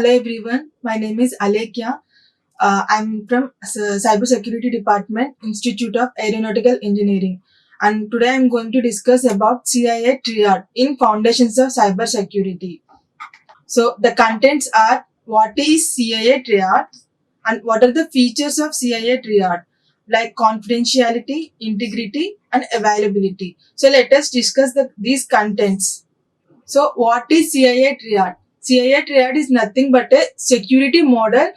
Hello everyone, my name is Alekhya. I'm from Cybersecurity Department, Institute of Aeronautical Engineering. And today I'm going to discuss about CIA Triad in Foundations of Cybersecurity. So the contents are: what is CIA Triad and what are the features of CIA Triad, like confidentiality, integrity and availability. So let us discuss these contents. So what is CIA Triad? CIA Triad is nothing but a security model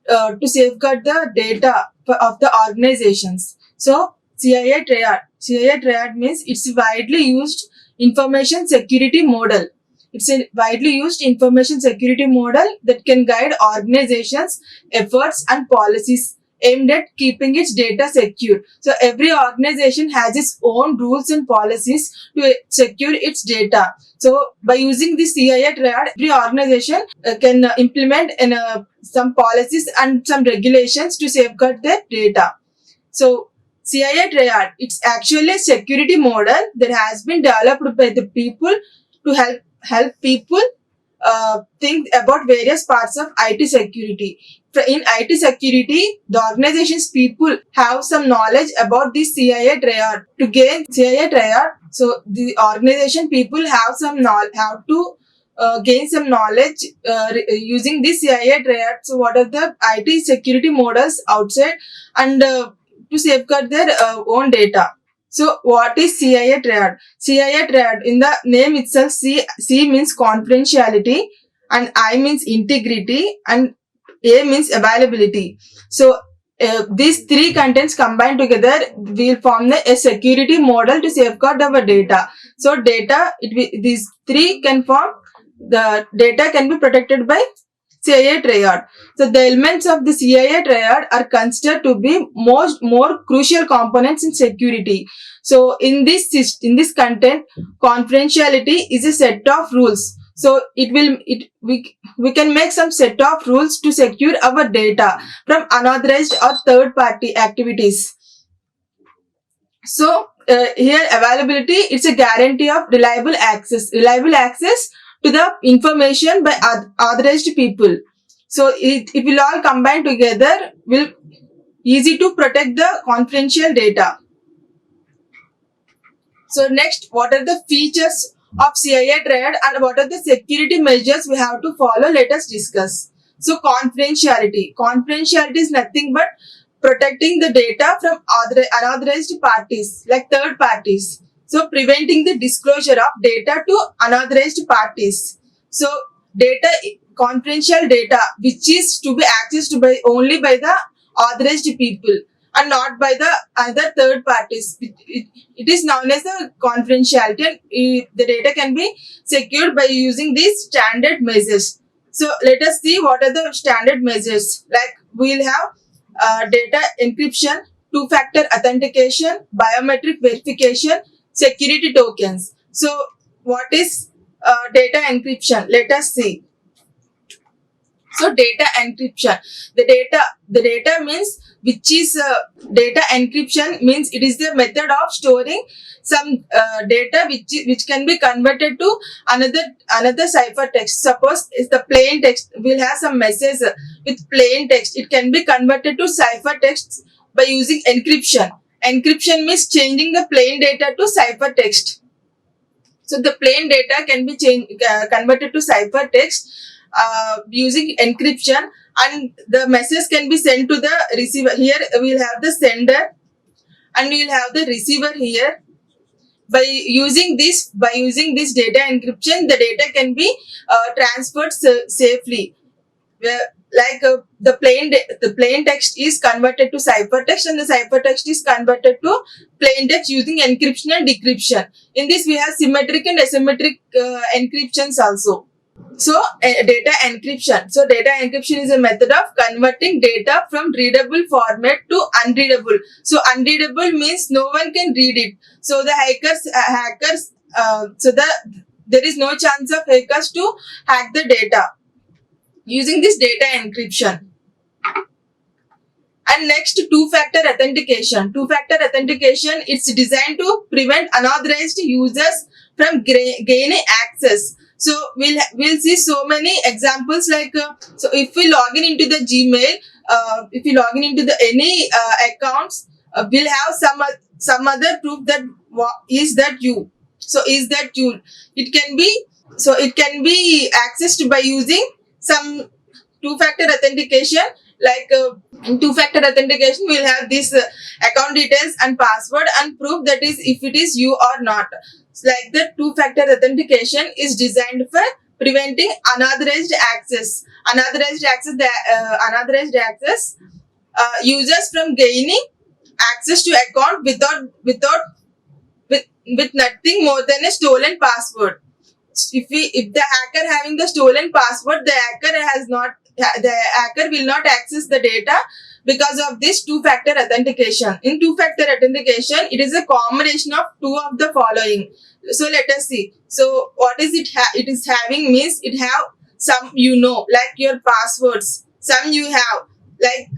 to safeguard the data of the organizations. So CIA Triad means it's widely used information security model. It's a widely used information security model that can guide organizations, efforts and policies aimed at keeping its data secure. So every organization has its own rules and policies to secure its data. So by using the CIA Triad, every organization can implement some policies and some regulations to safeguard their data. So CIA Triad, it's actually a security model that has been developed by the people to help people think about various parts of IT security. In IT security, the organization's people have some knowledge about the CIA Triad. To gain CIA Triad, so the organization people have to gain some knowledge using this CIA Triad. So what are the IT security models outside and to safeguard their own data. So what is CIA Triad? CIA Triad, in the name itself, C means confidentiality and I means integrity and A means availability. So these three contents combined together will form a security model to safeguard our data. So these three can form, the data can be protected by CIA Triad. So the elements of the CIA Triad are considered to be more crucial components in security. So in this content, confidentiality is a set of rules. So we can make some set of rules to secure our data from unauthorized or third party activities. So here availability, it's a guarantee of reliable access to the information by authorized people. So it will all combine together, will easy to protect the confidential data. So next, what are the features of CIA Triad and what are the security measures we have to follow? Let us discuss. So confidentiality. Confidentiality is nothing but protecting the data from unauthorized parties, like third parties. So preventing the disclosure of data to unauthorized parties. So confidential data which is to be accessed only by the authorized people and not by the other third parties. It is known as the confidentiality, and the data can be secured by using these standard measures. So let us see what are the standard measures. Like we'll have data encryption, two-factor authentication, biometric verification, security tokens. So what is data encryption? Let us see. So data encryption, the data means which is data encryption means it is the method of storing some data which can be converted to another ciphertext. Suppose if the plain text will have some message with plain text, it can be converted to ciphertext by using encryption. Encryption means changing the plain data to ciphertext. So the plain data can be converted to ciphertext using encryption, and the message can be sent to the receiver. Here we will have the sender and we will have the receiver here. By using this data encryption, the data can be transferred safely. Like the plain text is converted to ciphertext and the ciphertext is converted to plain text using encryption and decryption. In this we have symmetric and asymmetric encryptions also. So data encryption. So data encryption is a method of converting data from readable format to unreadable. So unreadable means no one can read it. So the there is no chance of hackers to hack the data using this data encryption. And next, two-factor authentication. Two-factor authentication, it's designed to prevent unauthorized users from gaining access. So we'll see so many examples like so if we log in into the Gmail, if we log in into the any accounts, we'll have some other proof that is that you. So is that you? It can be, so it can be accessed by using some two-factor authentication. Like in two-factor authentication, we'll have this account details and password and proof that is if it is you or not. Like the two-factor authentication is designed for preventing unauthorized access. Unauthorized access users from gaining access to account with nothing more than a stolen password. If the hacker having the stolen password, the hacker will not access the data because of this two-factor authentication. In two-factor authentication, it is a combination of two of the following. So let us see. So what is it? It is having means it have some like your passwords. Some you have like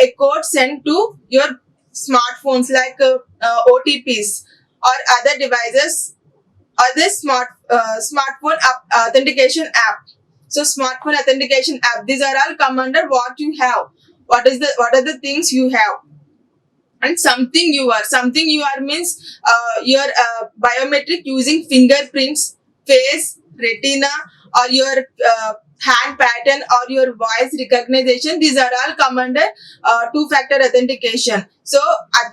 a code sent to your smartphones like OTPs or other devices or this smartphone authentication app. So smartphone authentication app, these are all come under what you have. What are the things you have? And something you are means your biometric using fingerprints, face, retina, or your hand pattern or your voice recognition. These are all come under two-factor authentication. So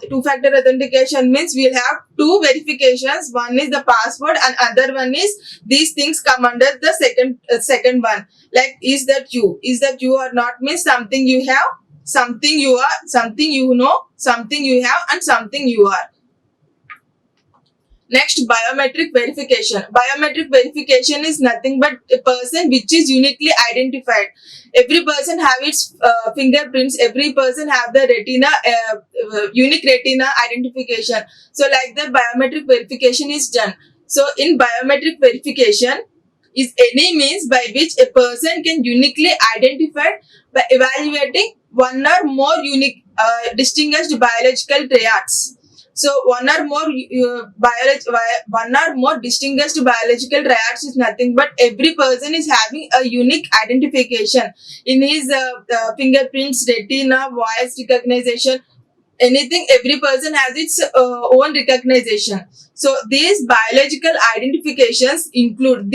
two-factor authentication means we'll have two verifications. One is the password and other one is these things come under the second one. Like is that you or not means something you have, something you are, something you know, something you have, and something you are. Next, biometric verification. Biometric verification is nothing but a person which is uniquely identified. Every person have its fingerprints. Every person have the retina, unique retina identification. So like the biometric verification is done. So in biometric verification is any means by which a person can uniquely identify by evaluating one or more unique distinguished biological triads. So one or more distinguished biological triads is nothing but every person is having a unique identification in his fingerprints, retina, voice recognition, anything. Every person has its own recognition. So these biological identifications include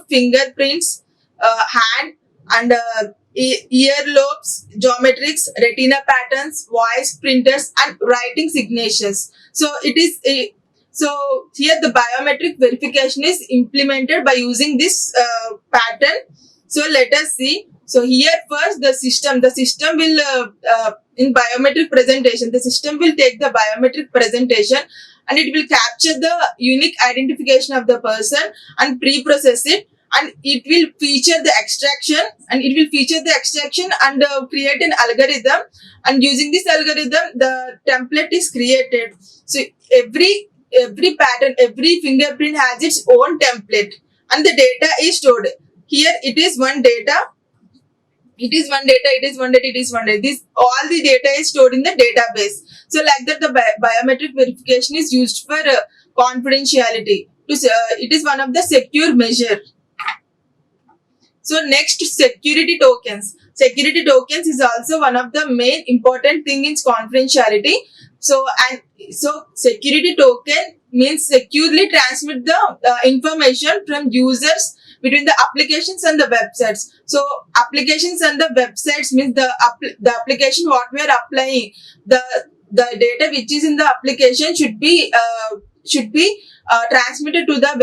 fingerprints, hand and earlobes, geometrics, retina patterns, voice printers, and writing signatures. So it is so here the biometric verification is implemented by using this pattern. So let us see. So here first the system will in biometric presentation, the system will take the biometric presentation and it will capture the unique identification of the person and pre-process it, and it will feature the extraction and create an algorithm, and using this algorithm the template is created. So every pattern, every fingerprint has its own template and the data is stored. Here it is one data. This all the data is stored in the database. So like that the biometric verification is used for confidentiality. It is one of the secure measure. So next, security tokens. Security tokens is also one of the main important thing in confidentiality. So security token means securely transmit the information from users between the applications and the websites. So applications and the websites means the application what we are applying, the data which is in the application should be transmitted to the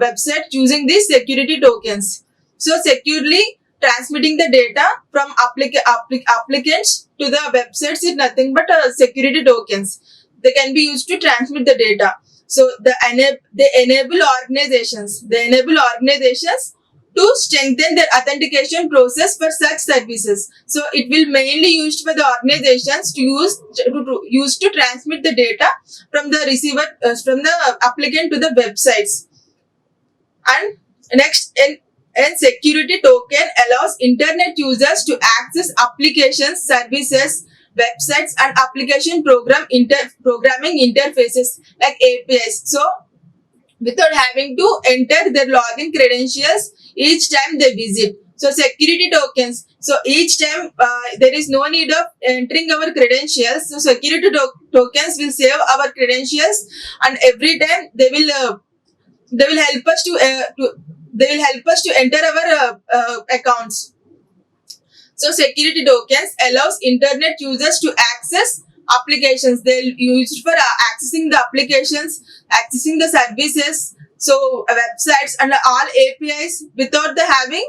website using these security tokens. So securely transmitting the data from applicants to the websites is nothing but security tokens. They can be used to transmit the data. So they enable organizations to strengthen their authentication process for such services. So it will mainly used for the organizations to use to transmit the data from the receiver from the applicant to the websites. And next, and security token allows internet users to access applications, services, websites, and application programming interfaces like APIs. So without having to enter their login credentials each time they visit. So security tokens. So each time there is no need of entering our credentials. So security tokens will save our credentials, and every time they will help us to enter our accounts. So security tokens allows internet users to access applications. They'll use for accessing the applications, accessing the services, so websites and all APIs without the having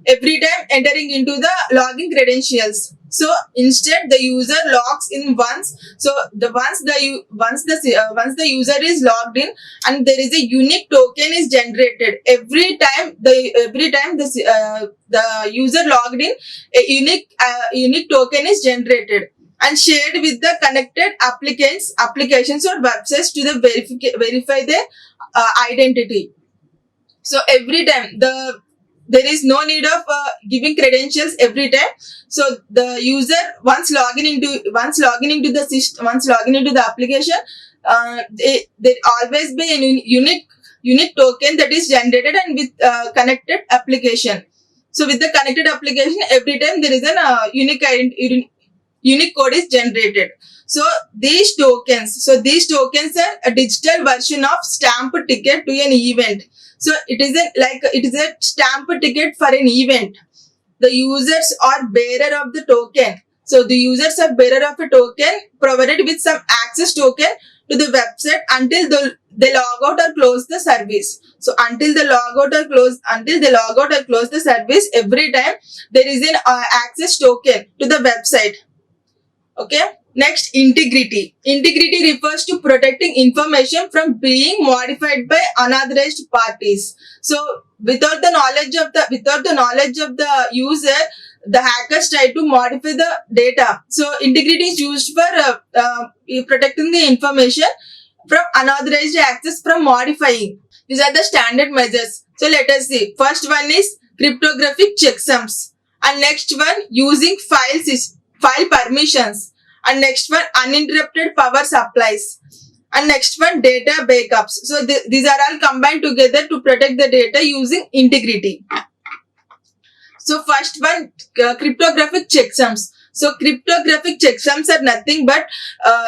every time entering into the login credentials. So instead, the user logs in once. So once the user is logged in, and there is a unique token is generated every time the user logged in, a unique token is generated and shared with the connected applications or websites to verify their identity. So every time there is no need of giving credentials every time. So the user once logging into the system, once logging into the application, there always be a unique token that is generated and with connected application. So with the connected application, every time there is an unique code is generated. So these tokens are a digital version of stamp ticket to an event. So it is a stamp ticket for an event. The users are bearer of the token. So the users are bearer of a token provided with some access token to the website until they log out or close the service. So until they log out or close the service, every time there is an access token to the website. Okay. Next, integrity. Integrity refers to protecting information from being modified by unauthorized parties. So without the knowledge of the user, the hackers try to modify the data. So integrity is used for protecting the information from unauthorized access from modifying. These are the standard measures. So let us see. First one is cryptographic checksums, and next one using file permissions, and next one uninterrupted power supplies, and next one data backups. So these are all combined together to protect the data using integrity. So first one, cryptographic checksums. So cryptographic checksums are nothing but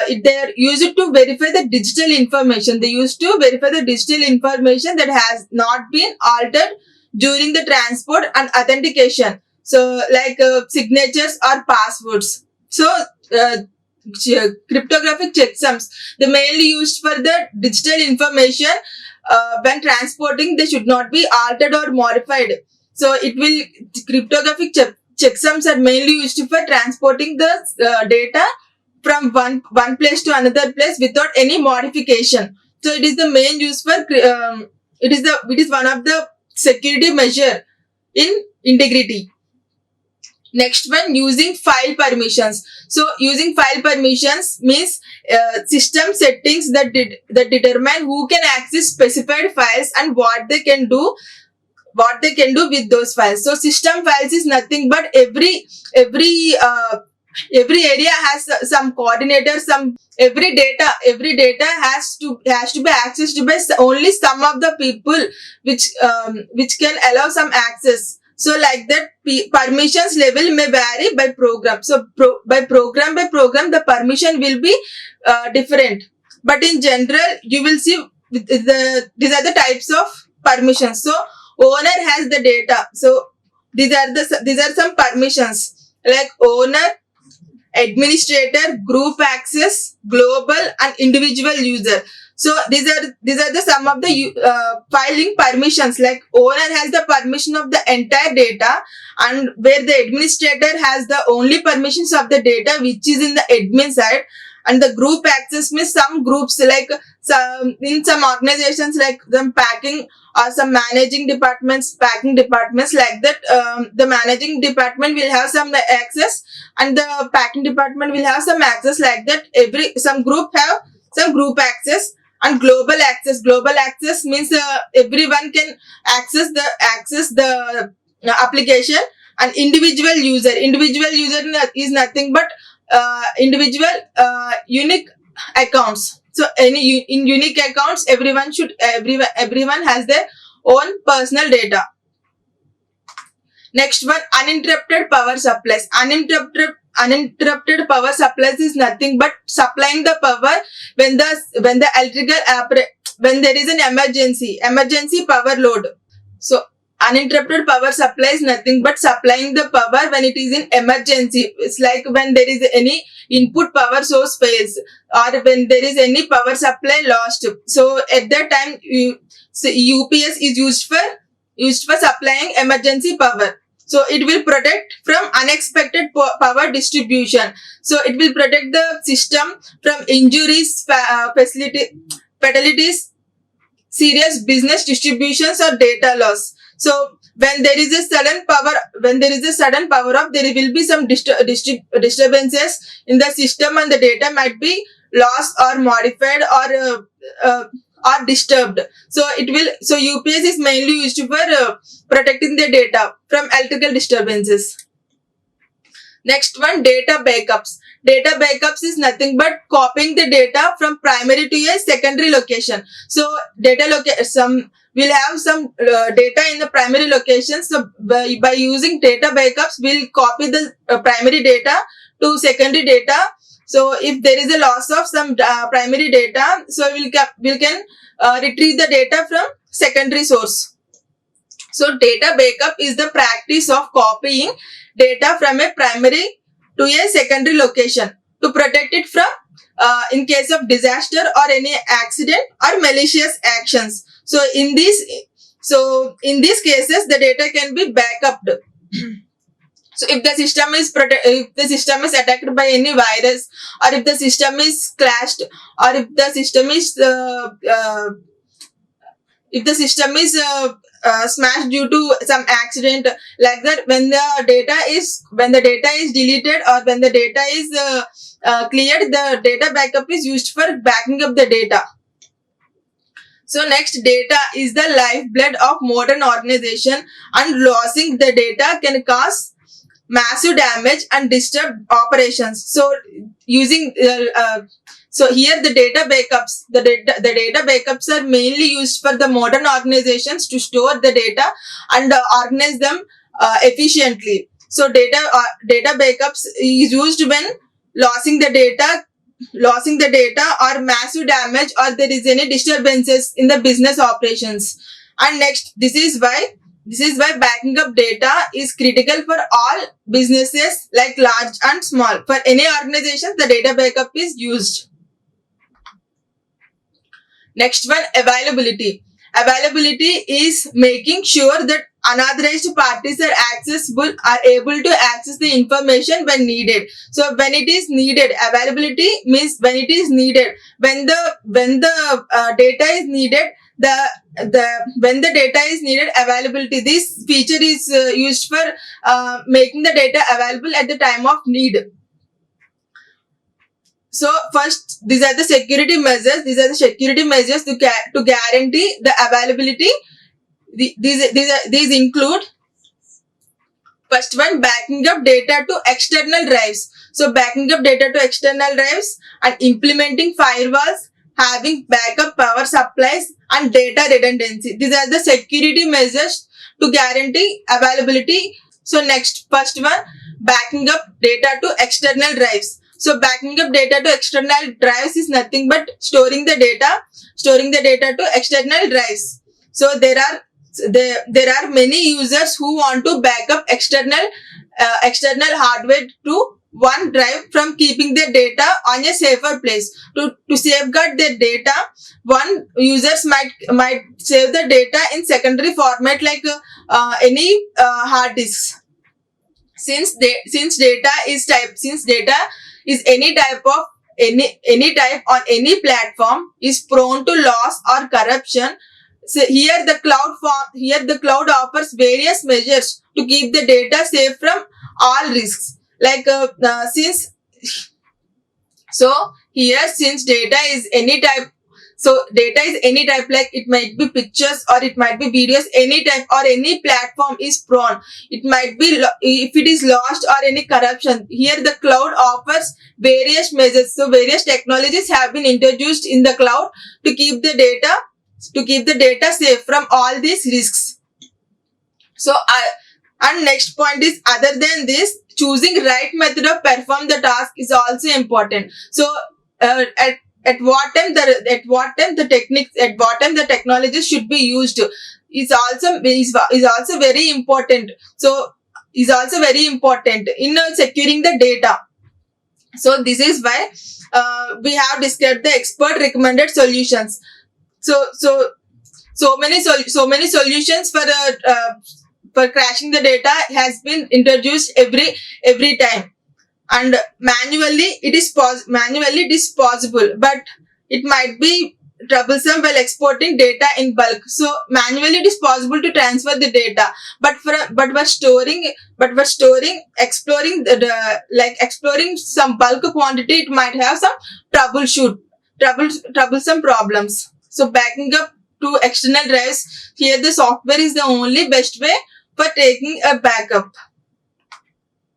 they are used to verify the digital information. They used to verify the digital information that has not been altered during the transport and authentication. So like signatures or passwords. So cryptographic checksums, they mainly used for the digital information when transporting. They should not be altered or modified. So cryptographic checksums are mainly used for transporting the data from one place to another place without any modification. So it is the main use for it is one of the security measure in integrity. Next one, using file permissions. So using file permissions means system settings that determine who can access specified files and what they can do with those files. So system files is nothing but every area has some coordinator. Every data has to be accessed by only some of the people which can allow some access. So like that, permissions level may vary by program. So by program, the permission will be different. But in general, you will see these are the types of permissions. So owner has the data. So these are some permissions like owner, administrator, group access, global, and individual user. So these are the some of the filing permissions. Like owner has the permission of the entire data, and where the administrator has the only permissions of the data which is in the admin side. And the group access means some groups, like in some organizations, like some packing or some managing departments, packing departments, like that. The managing department will have some access, and the packing department will have some access, like that. Some group have some group access. And global access means everyone can access the application. And individual user is nothing but individual unique accounts. So in unique accounts, everyone has their own personal data. Next one, uninterrupted power supplies. Uninterrupted power supplies is nothing but supplying the power when the when there is an emergency power load. So uninterrupted power supply is nothing but supplying the power when it is in emergency. It's like when there is any input power source fails, or when there is any power supply lost. So at that time, UPS is used for supplying emergency power. So it will protect from unexpected power distribution. So it will protect the system from injuries, fatalities, serious business distributions, or data loss. So when there is a sudden power off, there will be some disturbances in the system, and the data might be lost or modified or disturbed. So UPS is mainly used for protecting the data from electrical disturbances. Next one, data backups. Data backups is nothing but copying the data from primary to a secondary location. So we'll have some data in the primary location. So by using data backups, we'll copy the primary data to secondary data. So if there is a loss of some primary data, so we can retrieve the data from secondary source. So data backup is the practice of copying data from a primary to a secondary location to protect it from in case of disaster or any accident or malicious actions. So in these cases, the data can be backupped. So if the system is attacked by any virus, or if the system is crashed, or if the system is smashed due to some accident, like that, when the data is deleted, or when the data is cleared, the data backup is used for backing up the data. So next, data is the lifeblood of modern organization, and losing the data can cause massive damage and disturb operations. So here the data backups are mainly used for the modern organizations to store the data and organize them efficiently. So data backups is used when losing the data or massive damage, or there is any disturbances in the business operations. And next, this is why backing up data is critical for all businesses, like large and small. For any organizations, the data backup is used. Next one, availability. Availability is making sure that unauthorized parties are able to access the information when needed. So when it is needed, availability means when it is needed. When the data is needed, when the data is needed, availability. This feature is used for making the data available at the time of need. So first, these are the security measures. To guarantee the availability. These include, first one, backing up data to external drives. So backing up data to external drives and implementing firewalls, having backup power supplies, and data redundancy. These are the security measures to guarantee availability. So next, first one, backing up data to external drives. So backing up data to external drives is nothing but storing the data to external drives. So there are many users who want to back up external hardware to one drive from keeping their data on a safer place. To safeguard their data, one users might save the data in secondary format, like any hard disks. Since data is any type on any platform is prone to loss or corruption. So here the cloud offers various measures to keep the data safe from all risks. Like since data is any type So data is any type, like it might be pictures or it might be videos, any type or any platform is prone. It might be if it is lost or any corruption. Here the cloud offers various measures. So various technologies have been introduced in the cloud to keep the data safe from all these risks. So and next point is, other than this, choosing right method of perform the task is also important. So at what time the technologies should be used is also very important. So is also very important in securing the data. So this is why we have described the expert recommended solutions. So many solutions for crashing the data has been introduced every time, and manually it is possible, but it might be troublesome while exporting data in bulk. So manually it is possible to transfer the data, but for storing exploring some bulk quantity, it might have some troublesome problems. So backing up to external drives, here the software is the only best way for taking a backup.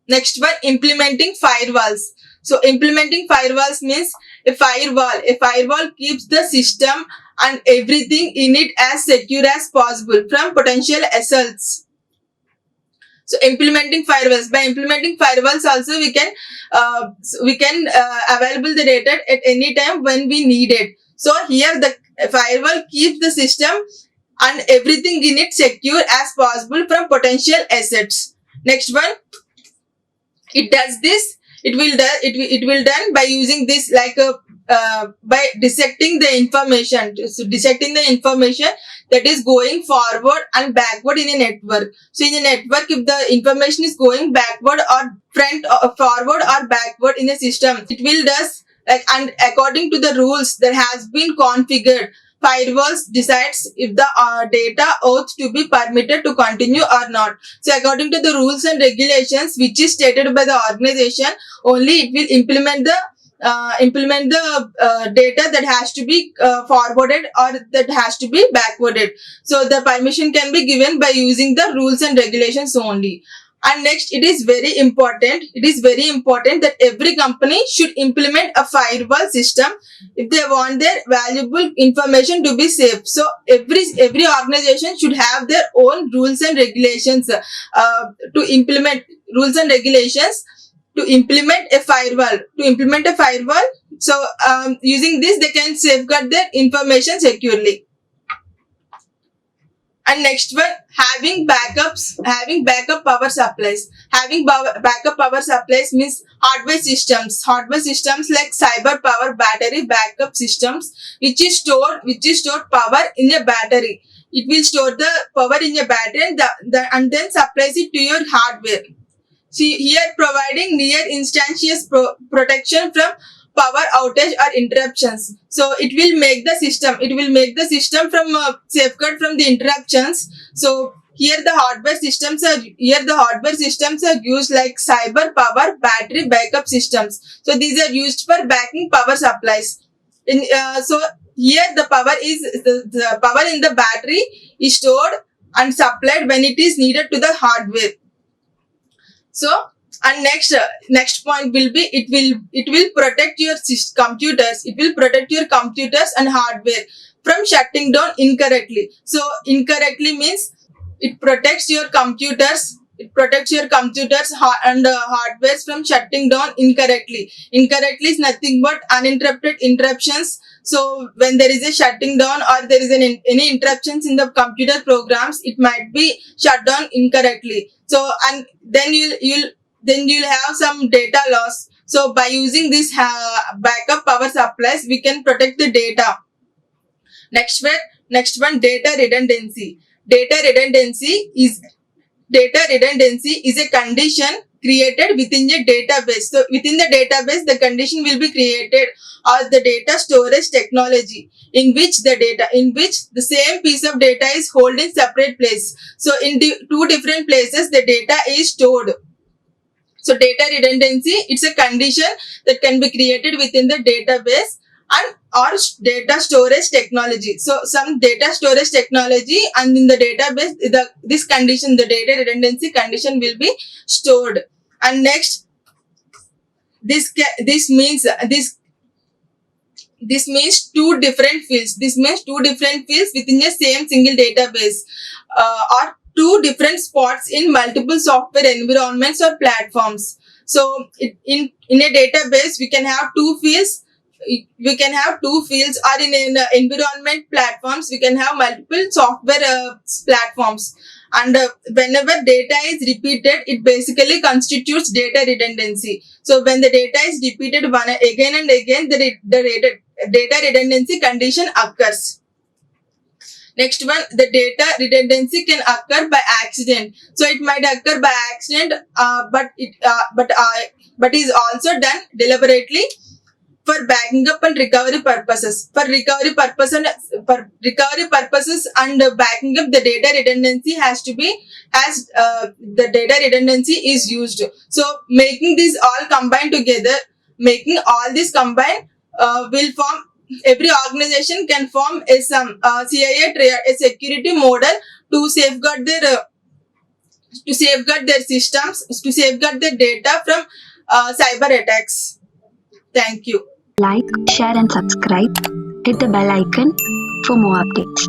Next one, implementing firewalls. So implementing firewalls means a firewall keeps the system and everything in it as secure as possible from potential assaults. So implementing firewalls, by implementing firewalls also we can available the data at any time when we need it. So here the firewall keeps the system and everything in it secure as possible from potential assets. Next one, it does this. It will done by using this by dissecting the information. So dissecting the information that is going forward and backward in a network. So in a network, if the information is going backward or forward or backward in a system, it will does and according to the rules that has been configured. Firewalls decides if the data ought to be permitted to continue or not. So according to the rules and regulations which is stated by the organization, only it will implement the data that has to be forwarded or that has to be backwarded. So the permission can be given by using the rules and regulations only. And next, it is very important that every company should implement a firewall system if they want their valuable information to be safe. So every organization should have their own rules and regulations to implement a firewall. So using this, they can safeguard their information securely. And next one, having backup power supplies. Having backup power supplies means hardware systems like cyber power battery backup systems, which is stored power in a battery. It will store the power in a battery and then supplies it to your hardware. See here, providing near instantaneous protection from power outage or interruptions. So it will make the system from safeguard from the interruptions. So here the hardware systems are used like cyber power battery backup systems. So these are used for backing power supplies. So here the power in the battery is stored and supplied when it is needed to the hardware. So, and next point will be, it will protect your computers. It will protect your computers and hardware from shutting down incorrectly. So incorrectly means it protects your computers. It protects your computers and hardware from shutting down incorrectly. Incorrectly is nothing but uninterrupted interruptions. So when there is a shutting down or there is any interruptions in the computer programs, it might be shut down incorrectly. So and then you'll have some data loss. So by using this backup power supplies, we can protect the data. Next one, data redundancy. Data redundancy is a condition created within a database. So within the database, the condition will be created or the data storage technology in which the same piece of data is held in separate place. So in two different places, the data is stored. So data redundancy, it's a condition that can be created within the database and or data storage technology. So some data storage technology, and in the database, this condition, the data redundancy condition will be stored. And next, this means two different fields. This means two different fields within a same single database, or two different spots in multiple software environments or platforms. So in a database, we can have two fields. We can have two fields, or in environment platforms, we can have multiple software platforms. And whenever data is repeated, it basically constitutes data redundancy. So when the data is repeated again and again, the data redundancy condition occurs. Next one, the data redundancy can occur by accident. So it might occur by accident, but is also done deliberately for backing up and recovery purposes. For recovery purposes and backing up, the data redundancy the data redundancy is used. So making these all combined together, will form. Every organization can form a CIA Triad, a security model to safeguard their systems, to safeguard their data from cyber attacks. Thank you. Like, share and subscribe. Hit the bell icon for more updates.